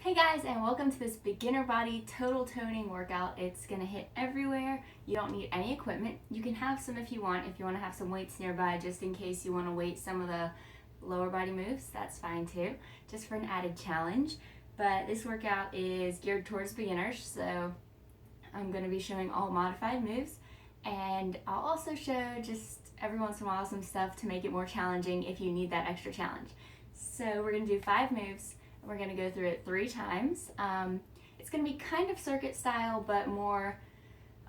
Hey guys, and welcome to this beginner body total toning workout. It's gonna hit everywhere. You don't need any equipment. You can have some if you want to have some weights nearby just in case you want to weight some of the lower body moves. That's fine too, just for an added challenge. But this workout is geared towards beginners, so I'm gonna be showing all modified moves, and I'll also show just every once in a while some stuff to make it more challenging if you need that extra challenge. So we're gonna do 5 moves. We're going to go through it 3 times. It's going to be kind of circuit style, but more,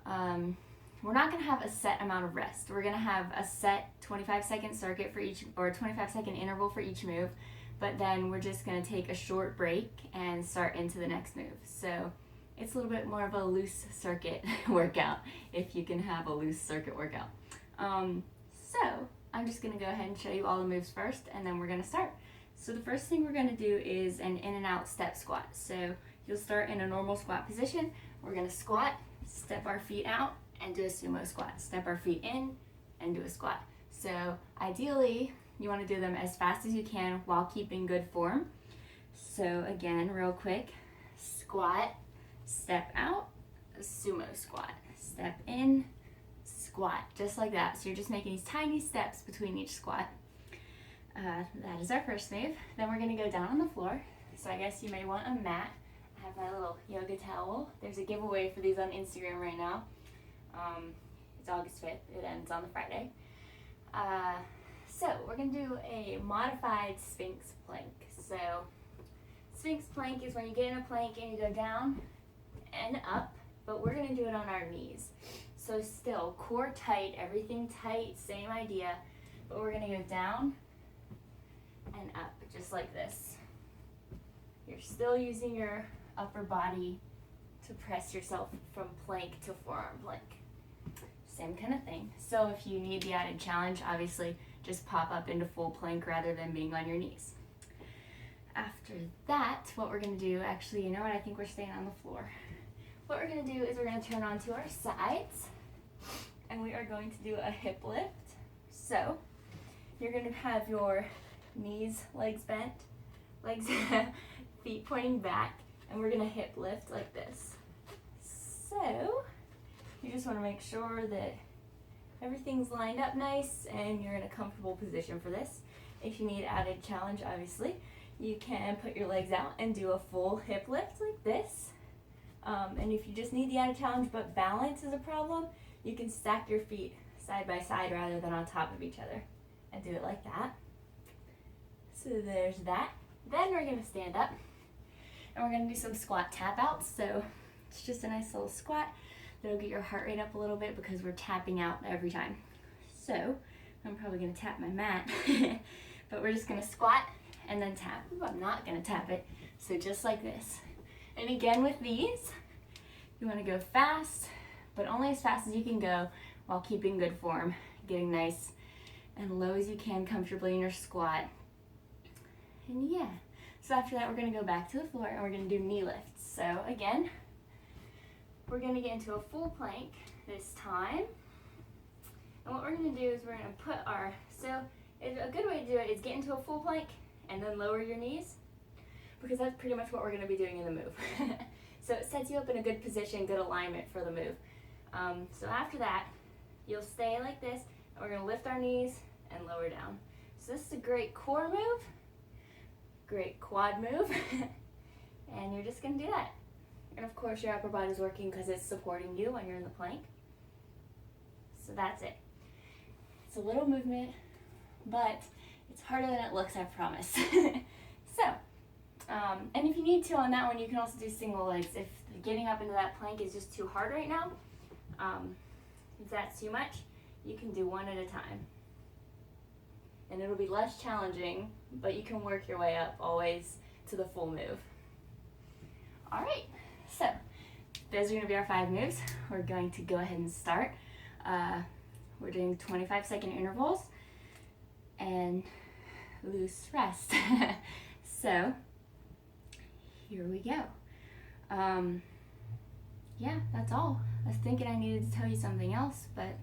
we're not going to have a set amount of rest. We're going to have a set 25-second circuit for each, or 25-second interval for each move, but then we're just going to take a short break and start into the next move. So it's a little bit more of a loose circuit workout, if you can have a loose circuit workout. So I'm just going to go ahead and show you all the moves first, and then we're going to start. So the first thing we're going to do is an in and out step squat. So you'll start in a normal squat position. We're going to squat, step our feet out, and do a sumo squat. Step our feet in and do a squat. So ideally, you want to do them as fast as you can while keeping good form. So again, real quick, squat, step out, a sumo squat, step in, squat, just like that. So you're just making these tiny steps between each squat. That is our first move. Then we're going to go down on the floor. So I guess you may want a mat. I have my little yoga towel. There's a giveaway for these on Instagram right now. It's August 5th. It ends on the Friday. So we're going to do a modified Sphinx plank. So Sphinx plank is when you get in a plank and you go down and up, but we're going to do it on our knees. So still, core tight, everything tight, same idea, but we're going to go down and up, just like this. You're still using your upper body to press yourself from plank to forearm plank. Same kind of thing. So if you need the added challenge, obviously just pop up into full plank rather than being on your knees. After that, what we're going to do, actually, you know what, I think we're staying on the floor. What we're going to do is we're going to turn onto our sides, and we are going to do a hip lift. So you're going to have your knees, legs bent, legs, feet pointing back, and we're gonna hip lift like this. So you just want to make sure that everything's lined up nice and you're in a comfortable position for this. If you need added challenge, obviously, you can put your legs out and do a full hip lift like this. And if you just need the added challenge but balance is a problem, you can stack your feet side by side rather than on top of each other and do it like that. So there's that. Then we're going to stand up and we're going to do some squat tap outs. So it's just a nice little squat that'll get your heart rate up a little bit because we're tapping out every time. So I'm probably going to tap my mat, but we're just going to squat and then tap. Ooh, I'm not going to tap it. So just like this. And again with these, you want to go fast, but only as fast as you can go while keeping good form, getting nice and low as you can comfortably in your squat. And yeah, so after that we're going to go back to the floor and we're going to do knee lifts. So again, we're going to get into a full plank this time. And what we're going to do is we're going to put our, so a good way to do it is get into a full plank and then lower your knees, because that's pretty much what we're going to be doing in the move. So it sets you up in a good position, good alignment for the move. So after that, you'll stay like this and we're going to lift our knees and lower down. So this is a great core move. Great quad move, and you're just going to do that. And of course your upper body's working because it's supporting you when you're in the plank. So that's it. It's a little movement, but it's harder than it looks, I promise. So, and if you need to on that one, you can also do single legs. If getting up into that plank is just too hard right now, if that's too much, you can do one at a time. And it'll be less challenging, but you can work your way up always to the full move. All right, so those are going to be our 5 moves. We're going to go ahead and start. We're doing 25-second intervals and loose rest. So here we go. Yeah, that's all. I was thinking I needed to tell you something else, but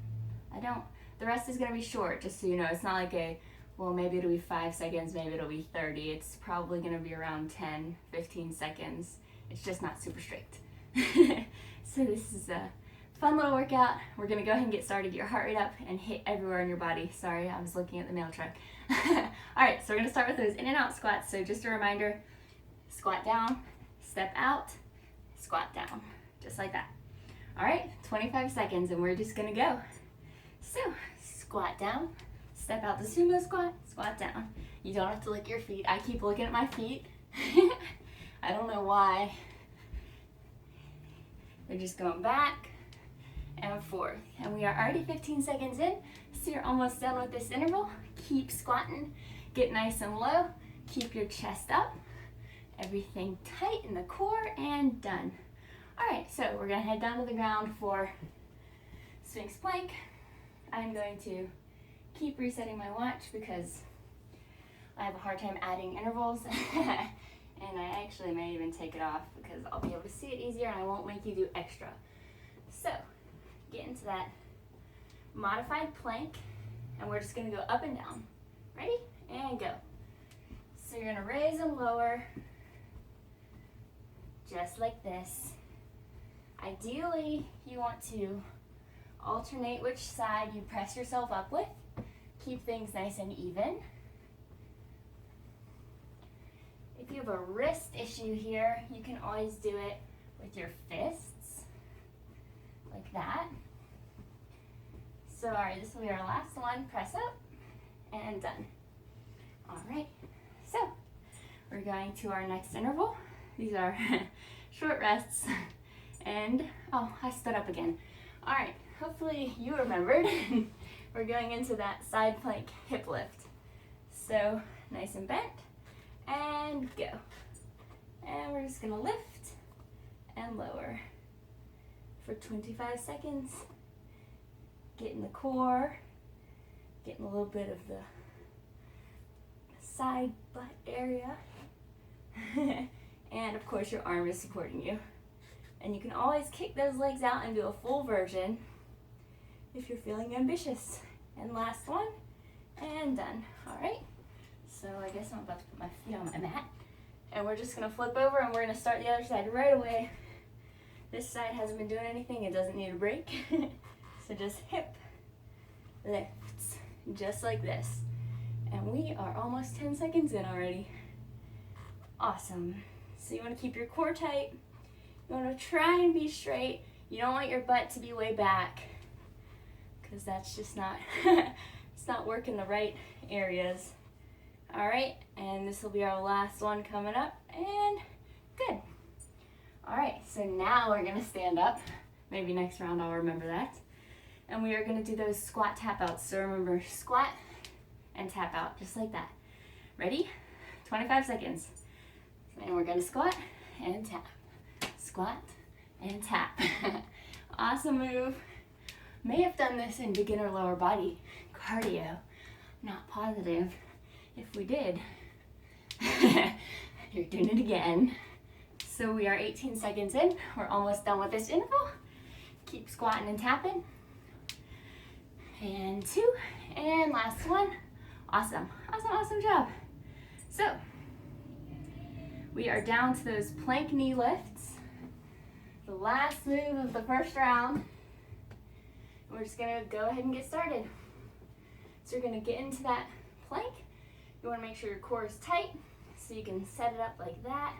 I don't. The rest is going to be short, just so you know. It's not like a well, maybe it'll be 5 seconds, maybe it'll be 30. It's probably gonna be around 10, 15 seconds. It's just not super strict. So this is a fun little workout. We're gonna go ahead and get started. Get your heart rate up and hit everywhere in your body. Sorry, I was looking at the mail truck. All right, so we're gonna start with those in and out squats. So just a reminder, squat down, step out, squat down, just like that. All right, 25 seconds and we're just gonna go. So squat down, step out the sumo squat, squat down. You don't have to lick your feet. I keep looking at my feet. I don't know why. They're just going back and forth. And we are already 15 seconds in, so you're almost done with this interval. Keep squatting, get nice and low, keep your chest up, everything tight in the core, and done. All right, so we're gonna head down to the ground for Sphinx plank. I'm going to keep resetting my watch because I have a hard time adding intervals. And I actually may even take it off because I'll be able to see it easier and I won't make you do extra. So get into that modified plank and we're just gonna go up and down. Ready? And go. So you're gonna raise and lower just like this. Ideally, you want to alternate which side you press yourself up with. Keep things nice and even. If you have a wrist issue here, you can always do it with your fists, like that. So, all right, this will be our last one. Press up, and done. All right, so we're going to our next interval. These are short rests, and, oh, I stood up again. All right, hopefully you remembered. We're going into that side plank hip lift. So, nice and bent. And go. And we're just gonna lift and lower for 25 seconds. Getting the core, getting a little bit of the side butt area. And of course your arm is supporting you. And you can always kick those legs out and do a full version if you're feeling ambitious. And last one, and done. All right. So I guess I'm about to put my feet on my mat. And we're just gonna flip over and we're gonna start the other side right away. This side hasn't been doing anything, it doesn't need a break. So just hip lifts, just like this. And we are almost 10 seconds in already. Awesome. So you wanna keep your core tight. You wanna try and be straight. You don't want your butt to be way back, because that's just not, it's not working the right areas. All right, and this will be our last one coming up, and good. All right, so now we're gonna stand up. Maybe next round I'll remember that. And we are gonna do those squat tap outs. So remember, squat and tap out, just like that. Ready? 25 seconds. And we're gonna squat and tap. Squat and tap. Awesome move. May have done this in beginner lower body cardio. Not positive. If we did, you're doing it again. So we are 18 seconds in. We're almost done with this interval. Keep squatting and tapping. And 2, and last one. Awesome, awesome, awesome job. So we are down to those plank knee lifts. The last move of the first round. We're just gonna go ahead and get started. So you're gonna get into that plank. You want to make sure your core is tight, so you can set it up like that.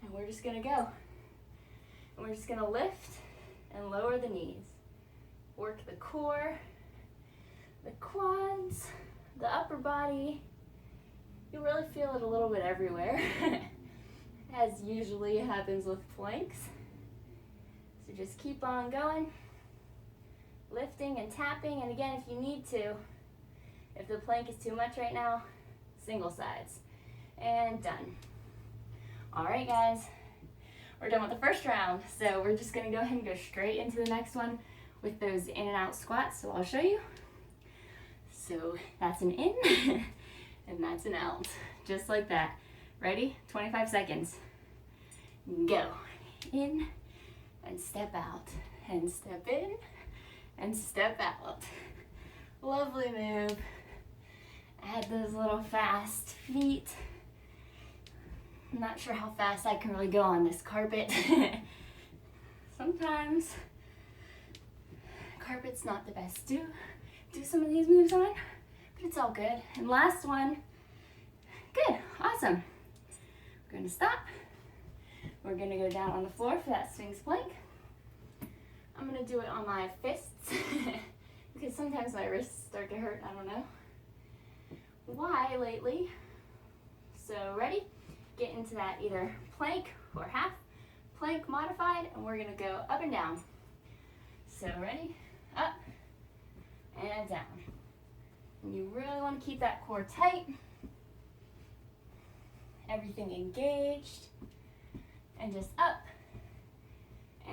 And we're just going to go. And we're just going to lift and lower the knees. Work the core, the quads, the upper body. You really feel it a little bit everywhere, as usually happens with planks. So just keep on going, lifting and tapping. And again, if you need to, if the plank is too much right now, single sides, and done. All right, guys, we're done with the first round. So we're just gonna go ahead and go straight into the next one with those in and out squats. So I'll show you. So that's an in and that's an out, just like that. Ready? 25 seconds. Go. In and step out, and step in and step out. Lovely move. Add those little fast feet. I'm not sure how fast I can really go on this carpet. Sometimes carpet's not the best to do some of these moves on, but it's all good. And last one. Good, awesome. We're gonna stop. We're gonna go down on the floor for that Sphinx plank. I'm gonna do it on my fists because sometimes my wrists start to hurt, I don't know why lately. So ready? Get into that either plank or half plank modified, and we're gonna go up and down. So ready? Up and down. And you really wanna keep that core tight. Everything engaged, and just up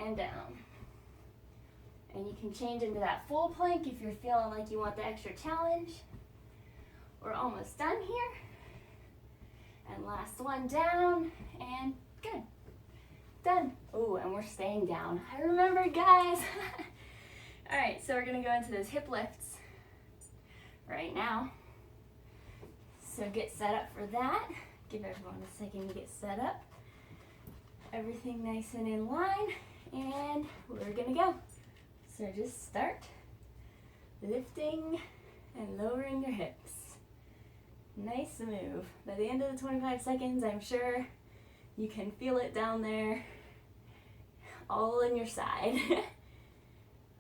and down. And you can change into that full plank if you're feeling like you want the extra challenge. We're almost done here. And last one down, and good. Done. Oh, and we're staying down. I remember, guys. All right, so we're gonna go into those hip lifts right now. So get set up for that. Give everyone a second to get set up. Everything nice and in line, and we're gonna go. So just start lifting and lowering your hips. Nice move. By the end of the 25 seconds, I'm sure you can feel it down there, all in your side.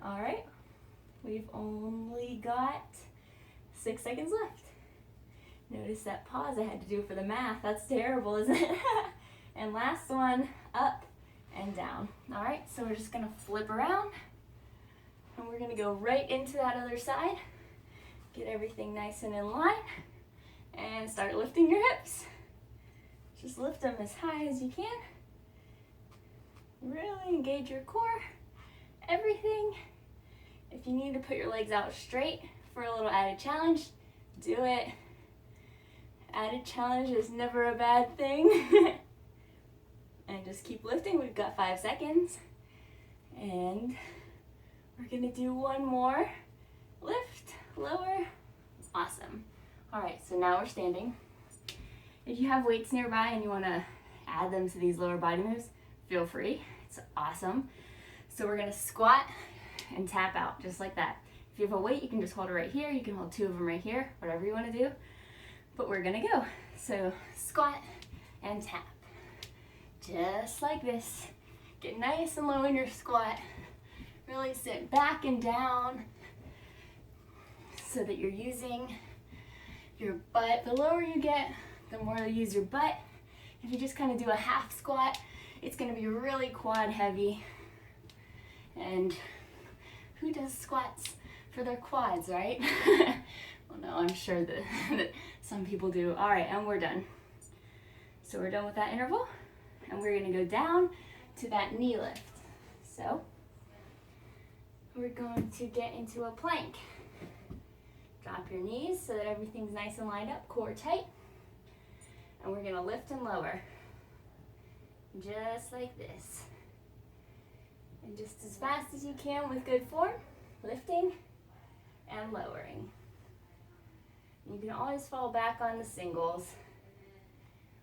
All right, we've only got 6 seconds left. Notice that pause I had to do for the math. That's terrible, isn't it? And last one, up and down. All right, so we're just gonna flip around, and we're gonna go right into that other side. Get everything nice and in line, and start lifting your hips. Just lift them as high as you can. Really engage your core, everything. If you need to put your legs out straight for a little added challenge, do it. Added challenge is never a bad thing. And just keep lifting. We've got 5 seconds. And we're gonna do one more. Lift, lower. Awesome. All right, so now we're standing. If you have weights nearby and you wanna add them to these lower body moves, feel free. It's awesome. So we're gonna squat and tap out, just like that. If you have a weight, you can just hold it right here. You can hold 2 of them right here, whatever you wanna do. But we're gonna go. So squat and tap. Just like this. Get nice and low in your squat. Really sit back and down so that you're using your butt. The lower you get, the more you use your butt. If you just kind of do a half squat, it's gonna be really quad heavy. And who does squats for their quads, right? Well, no, I'm sure that some people do. All right, and we're done. So we're done with that interval, and we're gonna go down to that knee lift. So we're going to get into a plank. Drop your knees so that everything's nice and lined up, core tight. And we're gonna lift and lower, just like this. And just as fast as you can with good form, lifting and lowering. You can always fall back on the singles,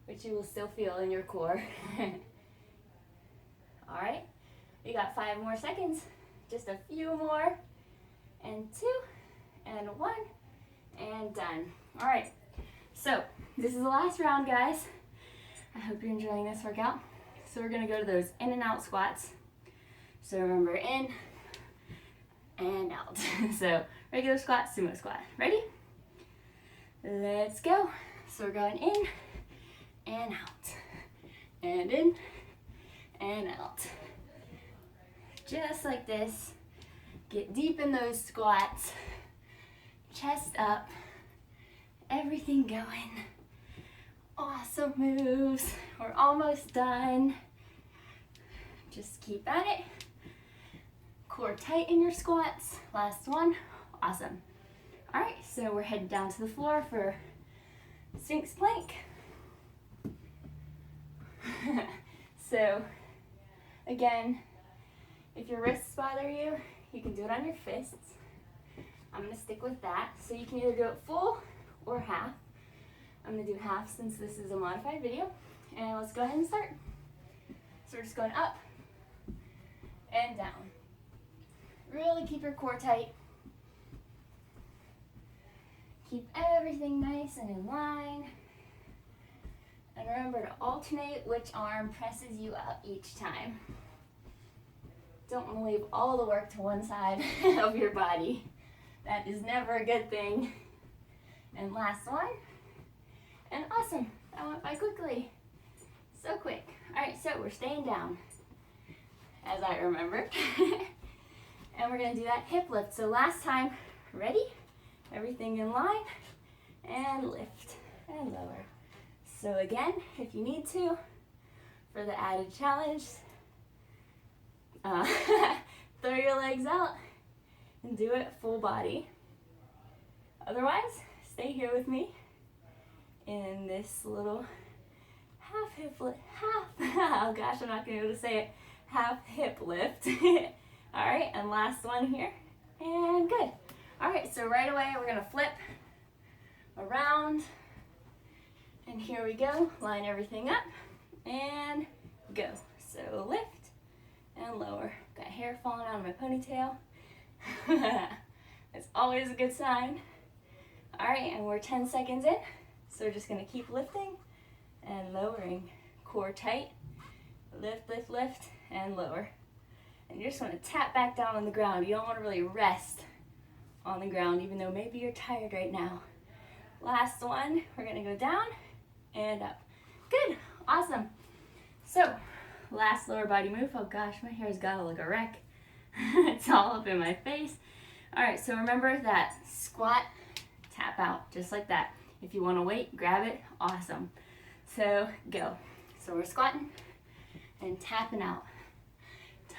which you will still feel in your core. All right, we got 5 more seconds, just a few more, and 2, and 1, and done. All right, so this is the last round, guys. I hope you're enjoying this workout. So we're gonna go to those in and out squats. So remember, in and out. So regular squat, sumo squat. Ready? Let's go. So we're going in and out, and in and out. Just like this. Get deep in those squats. Chest up. Everything going. Awesome moves. We're almost done. Just keep at it. Core tight in your squats. Last one. Awesome. All right, so we're headed down to the floor for Sphinx plank. So again, if your wrists bother you, you can do it on your fists. I'm gonna stick with that. So you can either do it full or half. I'm gonna do half since this is a modified video. And let's go ahead and start. So we're just going up and down. Really keep your core tight. Keep everything nice and in line. And remember to alternate which arm presses you up each time. Don't want to leave all the work to one side of your body. That is never a good thing. And last one. And awesome, that went by quickly. So quick. All right, so we're staying down, as I remembered. And we're gonna do that hip lift. So last time, ready? Everything in line, and lift, and lower. So again, if you need to, for the added challenge, throw your legs out and do it full body. Otherwise, stay here with me in this little half hip lift, oh gosh, I'm not gonna be able to say it, half hip lift. All right, and last one here, and good. All right, so right away we're gonna flip around, and here we go. Line everything up, and go. So lift and lower. Got hair falling out of my ponytail. That's always a good sign. All right, and we're 10 seconds in, so we're just gonna keep lifting and lowering. Core tight, lift, lift, lift, and lower. And you just wanna tap back down on the ground. You don't wanna really rest on the ground, even though maybe you're tired right now. Last one, we're gonna go down and up. Good, awesome. So, last lower body move. Oh gosh, my hair's gotta look a wreck. It's all up in my face. All right, so remember that squat, tap out, just like that. If you wanna wait, grab it, awesome. So, go. So we're squatting and tapping out.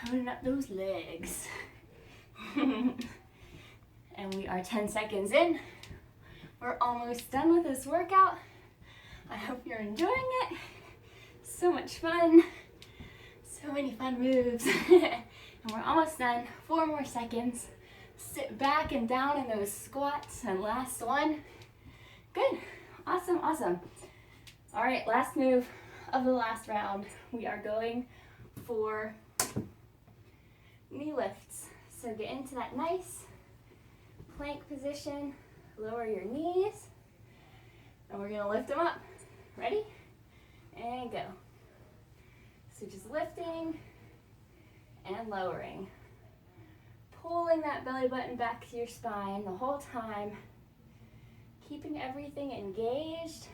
Toning up those legs. And we are 10 seconds in. We're almost done with this workout. I hope you're enjoying it. So much fun. So many fun moves. And we're almost done. 4 more seconds. Sit back and down in those squats. And last one. Good. Awesome, awesome. All right, last move of the last round. We are going for knee lifts. So get into that nice plank position, lower your knees, and we're gonna lift them up. Ready? And go. So just lifting and lowering. Pulling that belly button back to your spine the whole time, keeping everything engaged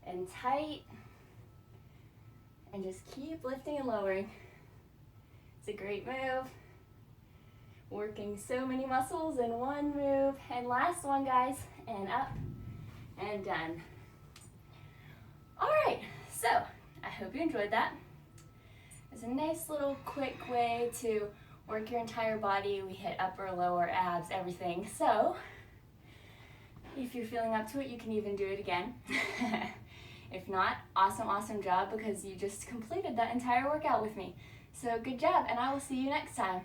and tight, and just keep lifting and lowering. It's a great move. Working so many muscles in one move. And last one, guys, and up and done. All right, so I hope you enjoyed that. It's a nice little quick way to work your entire body. We hit upper, lower, abs, everything. So if you're feeling up to it, you can even do it again. If not, awesome, awesome job, because you just completed that entire workout with me. So good job, and I will see you next time.